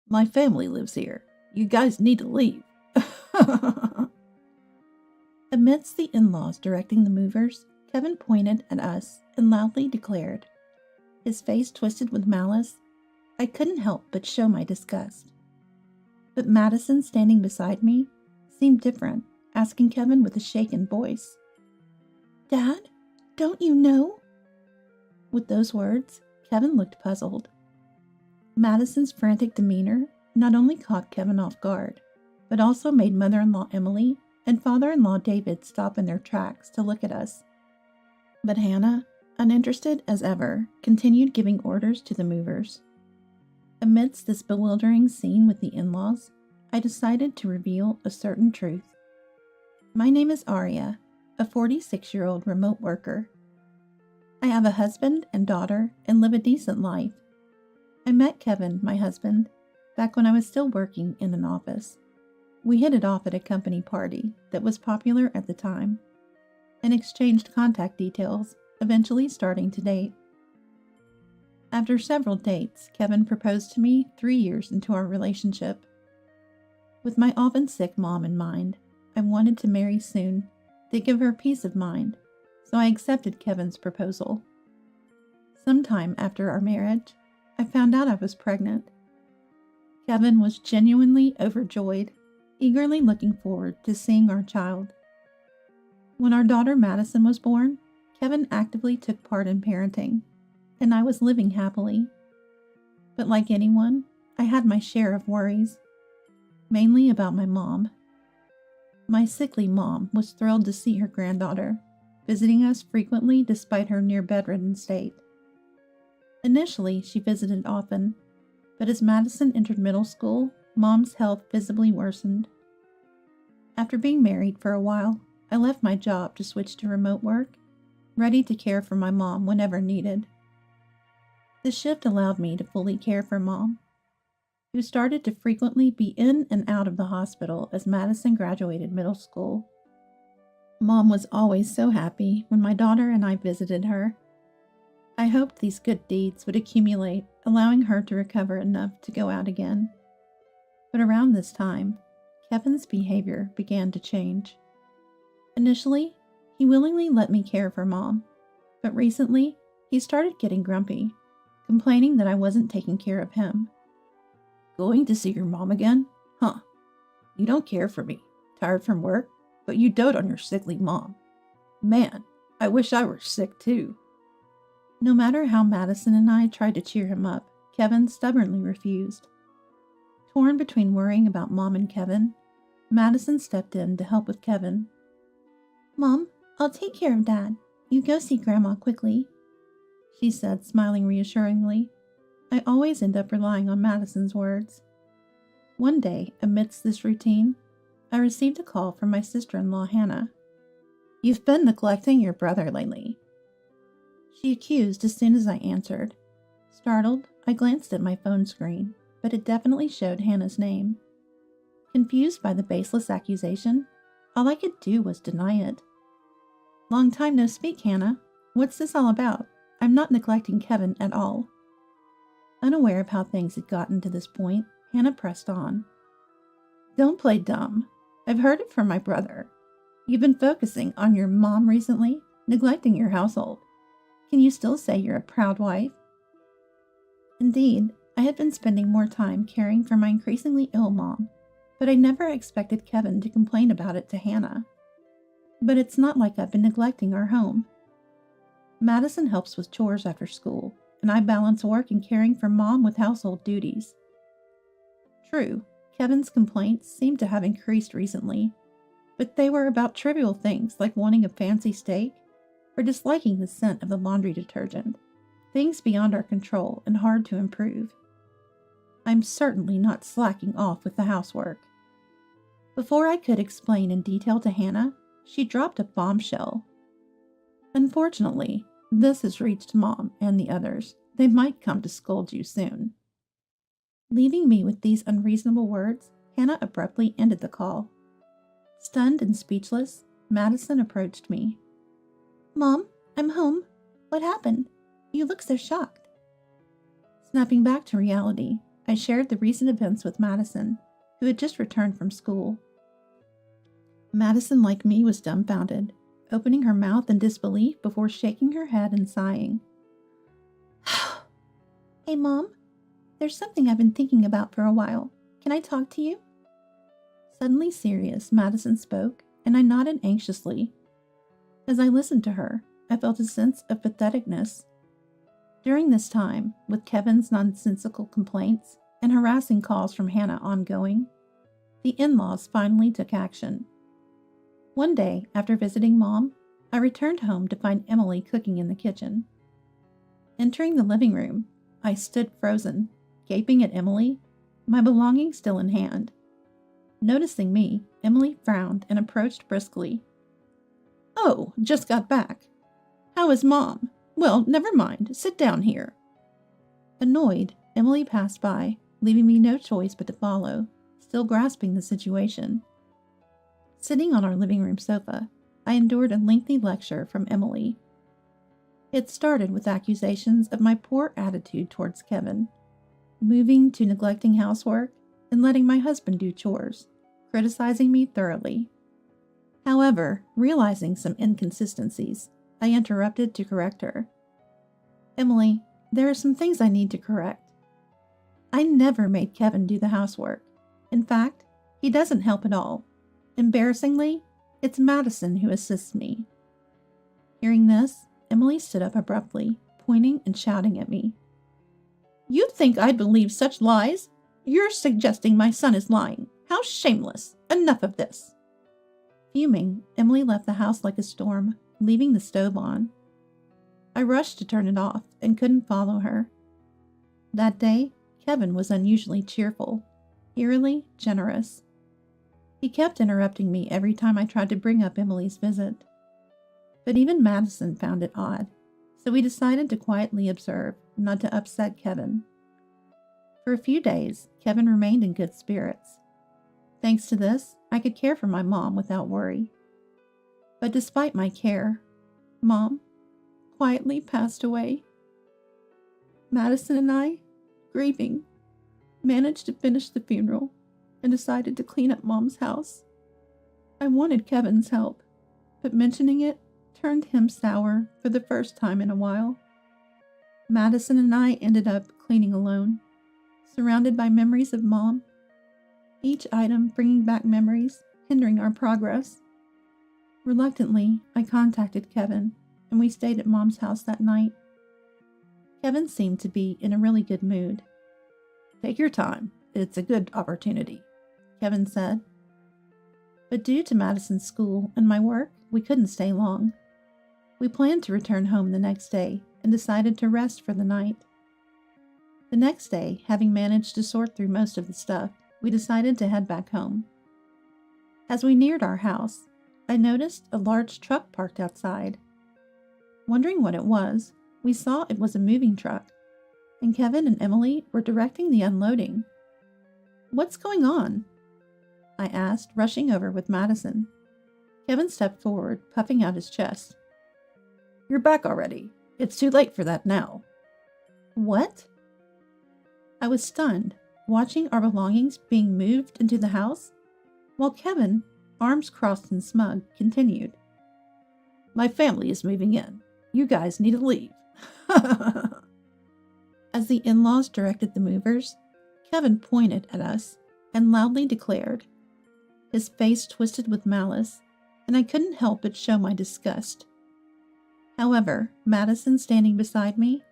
My family lives here. You guys need to leave. Amidst the in-laws directing the movers, Kevin pointed at us and loudly declared, his face twisted with malice. I couldn't help but show my disgust. But Madison, standing beside me, seemed different, asking Kevin with a shaken voice, "Dad, don't you know?" With those words, Kevin looked puzzled. Madison's frantic demeanor not only caught Kevin off guard, but also made mother-in-law Emily and father-in-law David stop in their tracks to look at us. But Hannah, uninterested as ever, continued giving orders to the movers. Amidst this bewildering scene with the in-laws, I decided to reveal a certain truth. My name is Aria, a 46-year-old remote worker. I have a husband and daughter and live a decent life. I met Kevin, my husband, back when I was still working in an office. We hit it off at a company party that was popular at the time, and exchanged contact details, eventually starting to date. After several dates, Kevin proposed to me 3 years into our relationship. With my often sick mom in mind, I wanted to marry soon to give her peace of mind, so I accepted Kevin's proposal. Sometime after our marriage, I found out I was pregnant. Kevin was genuinely overjoyed, eagerly looking forward to seeing our child. When our daughter Madison was born, Kevin actively took part in parenting, and I was living happily. But like anyone, I had my share of worries, mainly about my mom. My sickly mom was thrilled to see her granddaughter, visiting us frequently despite her near-bedridden state. Initially, she visited often, but as Madison entered middle school, Mom's health visibly worsened. After being married for a while, I left my job to switch to remote work, ready to care for my mom whenever needed. The shift allowed me to fully care for Mom, who started to frequently be in and out of the hospital as Madison graduated middle school. Mom was always so happy when my daughter and I visited her. I hoped these good deeds would accumulate, allowing her to recover enough to go out again. But around this time, Kevin's behavior began to change. Initially, he willingly let me care for Mom, but recently, he started getting grumpy, complaining that I wasn't taking care of him. "Going to see your mom again? Huh. You don't care for me, tired from work, but you dote on your sickly mom. Man, I wish I were sick too." No matter how Madison and I tried to cheer him up, Kevin stubbornly refused. Torn between worrying about Mom and Kevin, Madison stepped in to help with Kevin. "Mom, I'll take care of Dad. You go see Grandma quickly," she said, smiling reassuringly. I always end up relying on Madison's words. One day, amidst this routine, I received a call from my sister-in-law, Hannah. "You've been neglecting your brother lately," she accused as soon as I answered. Startled, I glanced at my phone screen, but it definitely showed Hannah's name. Confused by the baseless accusation, all I could do was deny it. "Long time no speak, Hannah. What's this all about? I'm not neglecting Kevin at all." Unaware of how things had gotten to this point, Hannah pressed on. "Don't play dumb. I've heard it from my brother. You've been focusing on your mom recently, neglecting your household. Can you still say you're a proud wife?" Indeed, I had been spending more time caring for my increasingly ill mom, but I never expected Kevin to complain about it to Hannah. But it's not like I've been neglecting our home. Madison helps with chores after school, and I balance work and caring for Mom with household duties. True, Kevin's complaints seemed to have increased recently, but they were about trivial things like wanting a fancy steak or disliking the scent of the laundry detergent, things beyond our control and hard to improve. I'm certainly not slacking off with the housework. Before I could explain in detail to Hannah, she dropped a bombshell. "Unfortunately, this has reached Mom and the others. They might come to scold you soon." Leaving me with these unreasonable words, Hannah abruptly ended the call. Stunned and speechless, Madison approached me. "Mom, I'm home. What happened? You look so shocked." Snapping back to reality, I shared the recent events with Madison, who had just returned from school. Madison, like me, was dumbfounded, opening her mouth in disbelief before shaking her head and sighing. Hey, Mom, there's something I've been thinking about for a while. Can I talk to you? Suddenly serious, Madison spoke, and I nodded anxiously. As I listened to her, I felt a sense of patheticness. During this time, with Kevin's nonsensical complaints and harassing calls from Hannah ongoing, the in-laws finally took action. One day, after visiting Mom, I returned home to find Emily cooking in the kitchen. Entering the living room, I stood frozen, gaping at Emily, my belongings still in hand. Noticing me, Emily frowned and approached briskly. Oh, just got back. How is Mom? Well, never mind. Sit down here. Annoyed, Emily passed by, leaving me no choice but to follow, still grasping the situation. Sitting on our living room sofa, I endured a lengthy lecture from Emily. It started with accusations of my poor attitude towards Kevin, moving to neglecting housework and letting my husband do chores, criticizing me thoroughly. However, realizing some inconsistencies, I interrupted to correct her. Emily, there are some things I need to correct. I never made Kevin do the housework. In fact, he doesn't help at all. Embarrassingly, it's Madison who assists me. Hearing this, Emily stood up abruptly, pointing and shouting at me. You think I'd believe such lies? You're suggesting my son is lying. How shameless! Enough of this! Fuming, Emily left the house like a storm, leaving the stove on. I rushed to turn it off and couldn't follow her. That day, Kevin was unusually cheerful, eerily generous. He kept interrupting me every time I tried to bring up Emily's visit. But even Madison found it odd, so we decided to quietly observe, not to upset Kevin. For a few days, Kevin remained in good spirits. Thanks to this, I could care for my mom without worry. But despite my care, Mom quietly passed away. Madison and I, grieving, managed to finish the funeral and decided to clean up Mom's house. I wanted Kevin's help, but mentioning it turned him sour for the first time in a while. Madison and I ended up cleaning alone, surrounded by memories of Mom, each item bringing back memories, hindering our progress. Reluctantly, I contacted Kevin, and we stayed at Mom's house that night. Kevin seemed to be in a really good mood. Take your time. It's a good opportunity, Kevin said. But due to Madison's school and my work, we couldn't stay long. We planned to return home the next day and decided to rest for the night. The next day, having managed to sort through most of the stuff, we decided to head back home. As we neared our house, I noticed a large truck parked outside. Wondering what it was, we saw it was a moving truck, and Kevin and Emily were directing the unloading. What's going on? I asked, rushing over with Madison. Kevin stepped forward, puffing out his chest. You're back already. It's too late for that now. What? I was stunned, watching our belongings being moved into the house, while Kevin, arms crossed and smug, continued. My family is moving in. You guys need to leave. As the in-laws directed the movers, Kevin pointed at us and loudly declared. His face twisted with malice, and I couldn't help but show my disgust. However, Madison, standing beside me,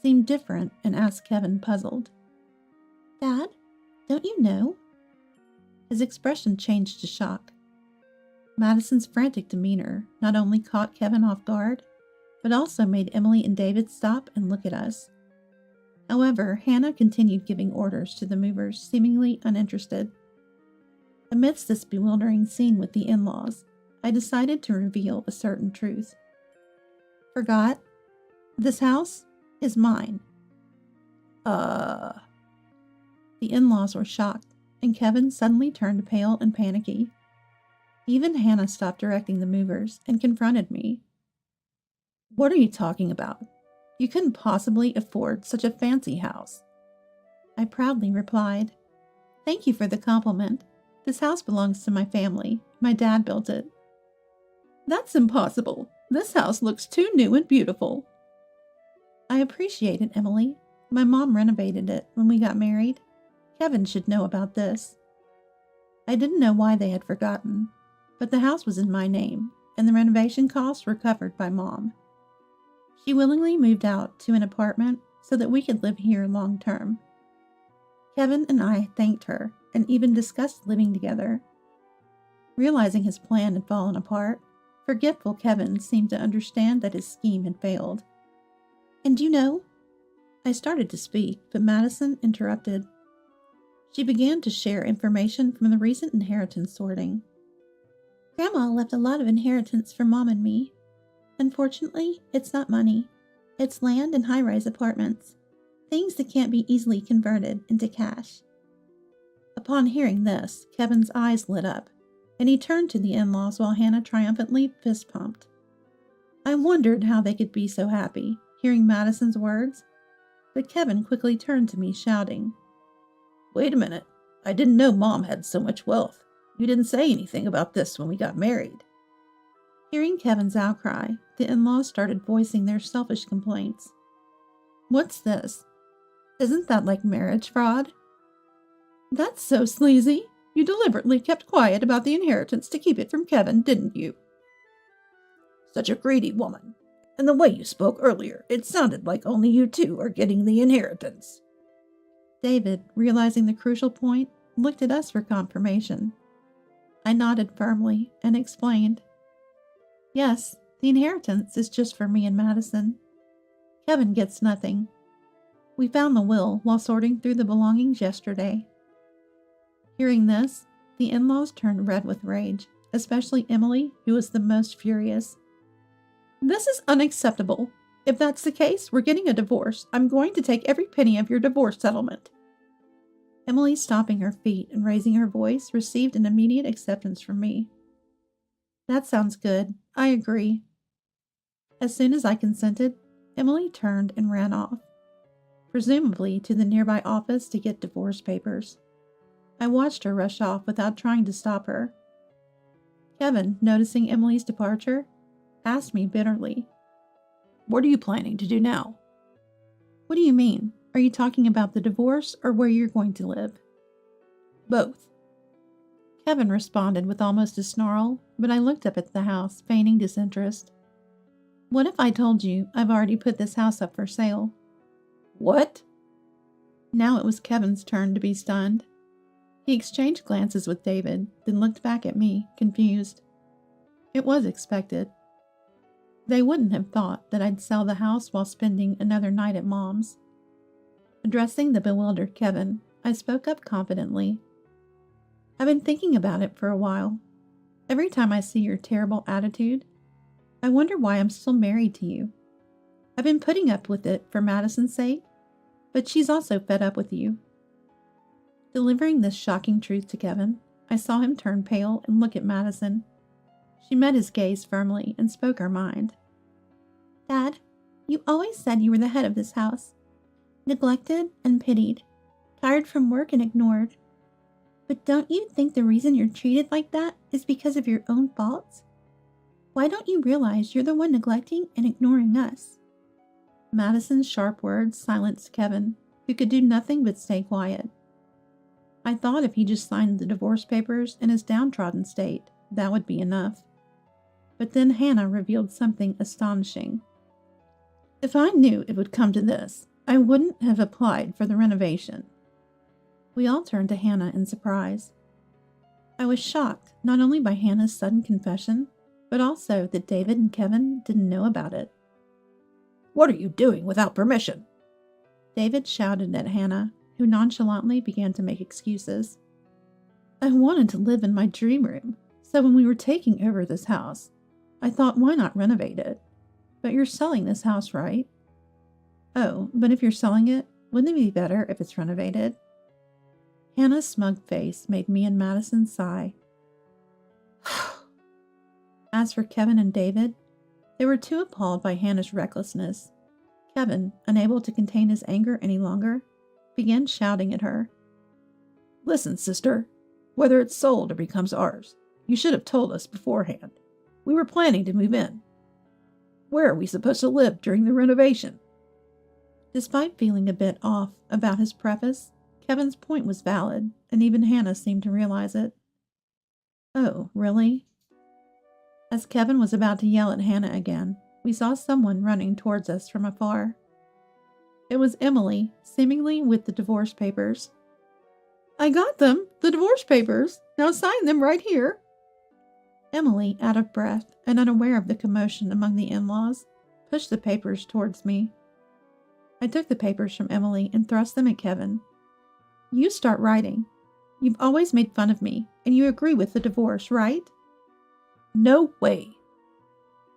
seemed different and asked Kevin, puzzled. Dad, don't you know? His expression changed to shock. Madison's frantic demeanor not only caught Kevin off guard, but also made Emily and David stop and look at us. However, Hannah continued giving orders to the movers, seemingly uninterested. Amidst this bewildering scene with the in-laws, I decided to reveal a certain truth. Forgot? This house is mine. The in-laws were shocked, and Kevin suddenly turned pale and panicky. Even Hannah stopped directing the movers and confronted me. What are you talking about? You couldn't possibly afford such a fancy house. I proudly replied. Thank you for the compliment. This house belongs to my family. My dad built it. That's impossible. This house looks too new and beautiful. I appreciate it, Emily. My mom renovated it when we got married. Kevin should know about this. I didn't know why they had forgotten, but the house was in my name, and the renovation costs were covered by Mom. She willingly moved out to an apartment so that we could live here long term. Kevin and I thanked her and even discussed living together. Realizing his plan had fallen apart, forgetful Kevin seemed to understand that his scheme had failed. And you know, I started to speak, but Madison interrupted. She began to share information from the recent inheritance sorting. Grandma left a lot of inheritance for Mom and me. Unfortunately, it's not money. It's land and high-rise apartments, things that can't be easily converted into cash. Upon hearing this, Kevin's eyes lit up, and he turned to the in-laws while Hannah triumphantly fist-pumped. I wondered how they could be so happy, hearing Madison's words, but Kevin quickly turned to me, shouting, Wait a minute, I didn't know Mom had so much wealth. You didn't say anything about this when we got married. Hearing Kevin's outcry, the in-laws started voicing their selfish complaints. What's this? Isn't that like marriage fraud? That's so sleazy. You deliberately kept quiet about the inheritance to keep it from Kevin, didn't you? Such a greedy woman. And the way you spoke earlier, it sounded like only you two are getting the inheritance. David, realizing the crucial point, looked at us for confirmation. I nodded firmly and explained. Yes, the inheritance is just for me and Madison. Kevin gets nothing. We found the will while sorting through the belongings yesterday. Hearing this, the in-laws turned red with rage, especially Emily, who was the most furious. This is unacceptable. If that's the case, we're getting a divorce. I'm going to take every penny of your divorce settlement. Emily, stopping her feet and raising her voice, received an immediate acceptance from me. That sounds good. I agree. As soon as I consented, Emily turned and ran off, presumably to the nearby office to get divorce papers. I watched her rush off without trying to stop her. Kevin, noticing Emily's departure, asked me bitterly, What are you planning to do now? What do you mean? Are you talking about the divorce or where you're going to live? Both. Kevin responded with almost a snarl, but I looked up at the house, feigning disinterest. What if I told you I've already put this house up for sale? What? Now it was Kevin's turn to be stunned. He exchanged glances with David, then looked back at me, confused. It was expected. They wouldn't have thought that I'd sell the house while spending another night at Mom's. Addressing the bewildered Kevin, I spoke up confidently. I've been thinking about it for a while. Every time I see your terrible attitude, I wonder why I'm still married to you. I've been putting up with it for Madison's sake, but she's also fed up with you. Delivering this shocking truth to Kevin, I saw him turn pale and look at Madison. She met his gaze firmly and spoke her mind. Dad, you always said you were the head of this house. Neglected and pitied, tired from work and ignored. But don't you think the reason you're treated like that is because of your own faults? Why don't you realize you're the one neglecting and ignoring us? Madison's sharp words silenced Kevin, who could do nothing but stay quiet. I thought if he just signed the divorce papers in his downtrodden state, that would be enough. But then Hannah revealed something astonishing. If I knew it would come to this, I wouldn't have applied for the renovation. We all turned to Hannah in surprise. I was shocked not only by Hannah's sudden confession, but also that David and Kevin didn't know about it. What are you doing without permission? David shouted at Hannah, who nonchalantly began to make excuses. I wanted to live in my dream room, so when we were taking over this house, I thought, why not renovate it? But you're selling this house, right? Oh, but if you're selling it, wouldn't it be better if it's renovated? Hannah's smug face made me and Madison sigh. As for Kevin and David, they were too appalled by Hannah's recklessness. Kevin, unable to contain his anger any longer, began shouting at her. Listen, sister, whether it's sold or becomes ours, you should have told us beforehand. We were planning to move in. Where are we supposed to live during the renovation? Despite feeling a bit off about his preface, Kevin's point was valid, and even Hannah seemed to realize it. Oh, really? As Kevin was about to yell at Hannah again, we saw someone running towards us from afar. It was Emily, seemingly with the divorce papers. I got them, the divorce papers. Now sign them right here. Emily, out of breath and unaware of the commotion among the in-laws, pushed the papers towards me. I took the papers from Emily and thrust them at Kevin. You start writing. You've always made fun of me, and you agree with the divorce, right? No way.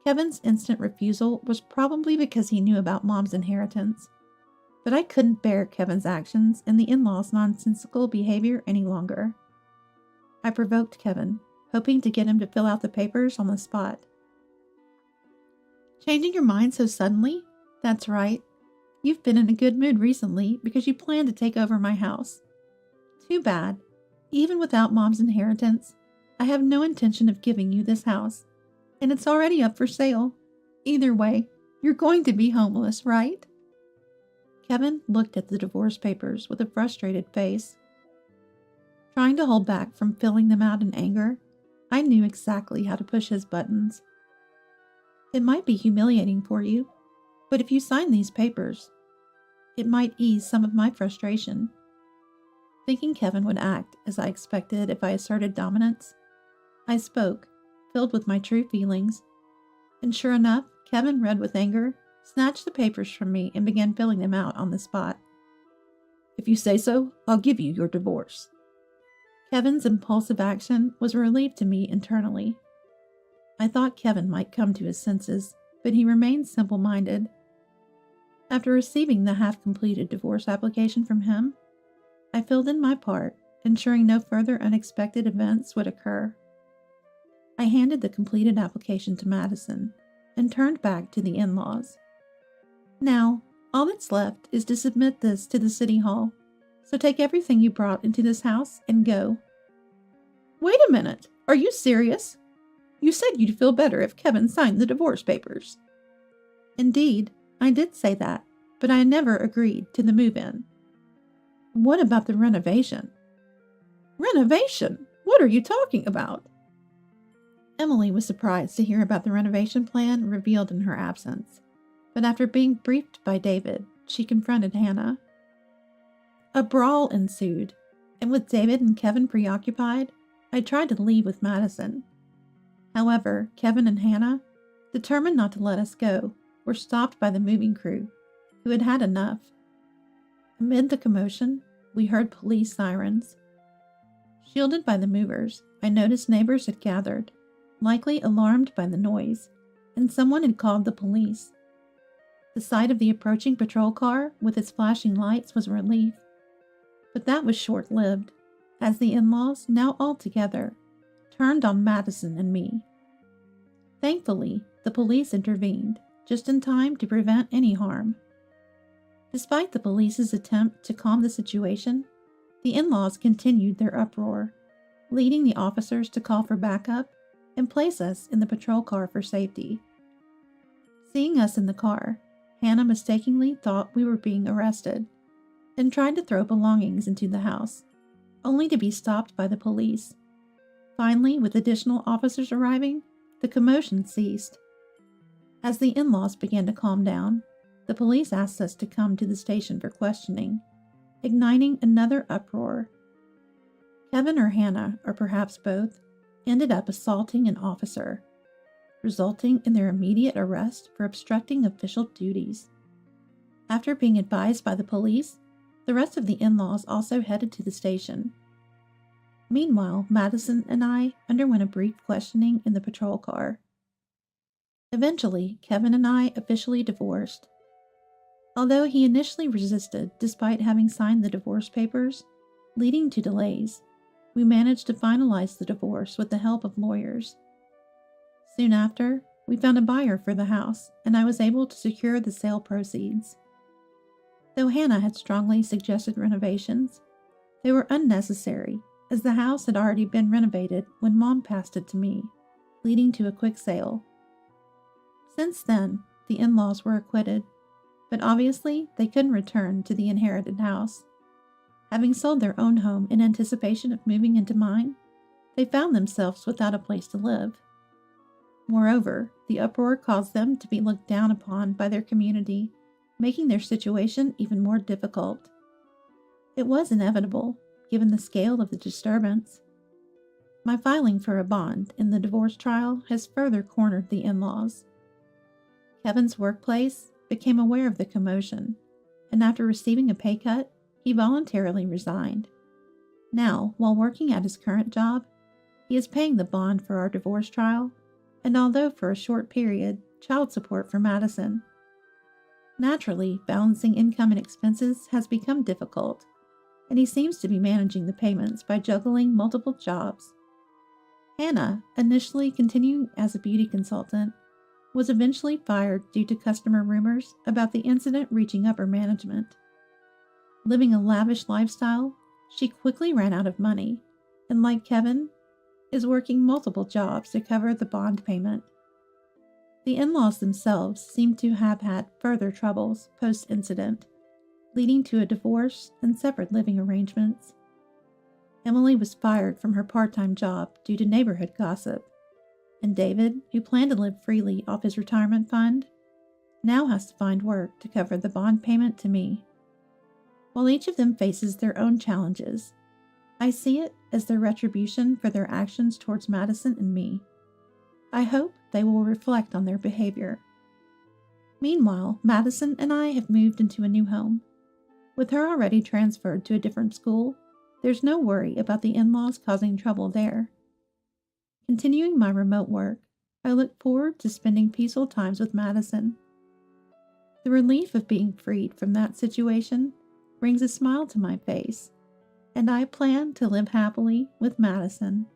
Kevin's instant refusal was probably because he knew about Mom's inheritance. But I couldn't bear Kevin's actions and the in-laws' nonsensical behavior any longer. I provoked Kevin, hoping to get him to fill out the papers on the spot. Changing your mind so suddenly? That's right. You've been in a good mood recently because you plan to take over my house. Too bad. Even without Mom's inheritance, I have no intention of giving you this house, and it's already up for sale. Either way, you're going to be homeless, right? Kevin looked at the divorce papers with a frustrated face. Trying to hold back from filling them out in anger, I knew exactly how to push his buttons. It might be humiliating for you, but if you sign these papers, it might ease some of my frustration. Thinking Kevin would act as I expected if I asserted dominance, I spoke, filled with my true feelings, and sure enough, Kevin, red with anger, snatched the papers from me and began filling them out on the spot. If you say so, I'll give you your divorce. Kevin's impulsive action was a relief to me internally. I thought Kevin might come to his senses, but he remained simple-minded. After receiving the half-completed divorce application from him, I filled in my part, ensuring no further unexpected events would occur. I handed the completed application to Madison and turned back to the in-laws. Now, all that's left is to submit this to the city hall, so take everything you brought into this house and go. Wait a minute, are you serious? You said you'd feel better if Kevin signed the divorce papers. Indeed, I did say that, but I never agreed to the move-in. What about the renovation? Renovation? What are you talking about? Emily was surprised to hear about the renovation plan revealed in her absence, but after being briefed by David, she confronted Hannah. A brawl ensued, and with David and Kevin preoccupied, I tried to leave with Madison. However, Kevin and Hannah, determined not to let us go, were stopped by the moving crew, who had had enough. Amid the commotion, we heard police sirens. Shielded by the movers, I noticed neighbors had gathered, likely alarmed by the noise, and someone had called the police. The sight of the approaching patrol car with its flashing lights was a relief. But that was short-lived, as the in-laws, now all together, turned on Madison and me. Thankfully, the police intervened, just in time to prevent any harm. Despite the police's attempt to calm the situation, the in-laws continued their uproar, leading the officers to call for backup and place us in the patrol car for safety. Seeing us in the car, Hannah mistakenly thought we were being arrested and tried to throw belongings into the house, only to be stopped by the police. Finally, with additional officers arriving, the commotion ceased. As the in-laws began to calm down, the police asked us to come to the station for questioning, igniting another uproar. Kevin or Hannah, or perhaps both, ended up assaulting an officer, resulting in their immediate arrest for obstructing official duties. After being advised by the police, the rest of the in-laws also headed to the station. Meanwhile, Madison and I underwent a brief questioning in the patrol car. Eventually, Kevin and I officially divorced. Although he initially resisted despite having signed the divorce papers, leading to delays, we managed to finalize the divorce with the help of lawyers. Soon after, we found a buyer for the house, and I was able to secure the sale proceeds. Though Hannah had strongly suggested renovations, they were unnecessary as the house had already been renovated when Mom passed it to me, leading to a quick sale. Since then, the in-laws were acquitted, but obviously they couldn't return to the inherited house. Having sold their own home in anticipation of moving into mine, they found themselves without a place to live. Moreover, the uproar caused them to be looked down upon by their community, making their situation even more difficult. It was inevitable, given the scale of the disturbance. My filing for a bond in the divorce trial has further cornered the in-laws. Kevin's workplace became aware of the commotion, and after receiving a pay cut, he voluntarily resigned. Now, while working at his current job, he is paying the bond for our divorce trial, and although for a short period, child support for Madison. Naturally, balancing income and expenses has become difficult, and he seems to be managing the payments by juggling multiple jobs. Hannah, initially continuing as a beauty consultant, was eventually fired due to customer rumors about the incident reaching upper management. Living a lavish lifestyle, she quickly ran out of money, and like Kevin, is working multiple jobs to cover the bond payment. The in-laws themselves seem to have had further troubles post-incident, leading to a divorce and separate living arrangements. Emily was fired from her part-time job due to neighborhood gossip, and David, who planned to live freely off his retirement fund, now has to find work to cover the bond payment to me. While each of them faces their own challenges, I see it as their retribution for their actions towards Madison and me. I hope they will reflect on their behavior. Meanwhile, Madison and I have moved into a new home. With her already transferred to a different school, there's no worry about the in-laws causing trouble there. Continuing my remote work, I look forward to spending peaceful times with Madison. The relief of being freed from that situation brings a smile to my face, and I plan to live happily with Madison.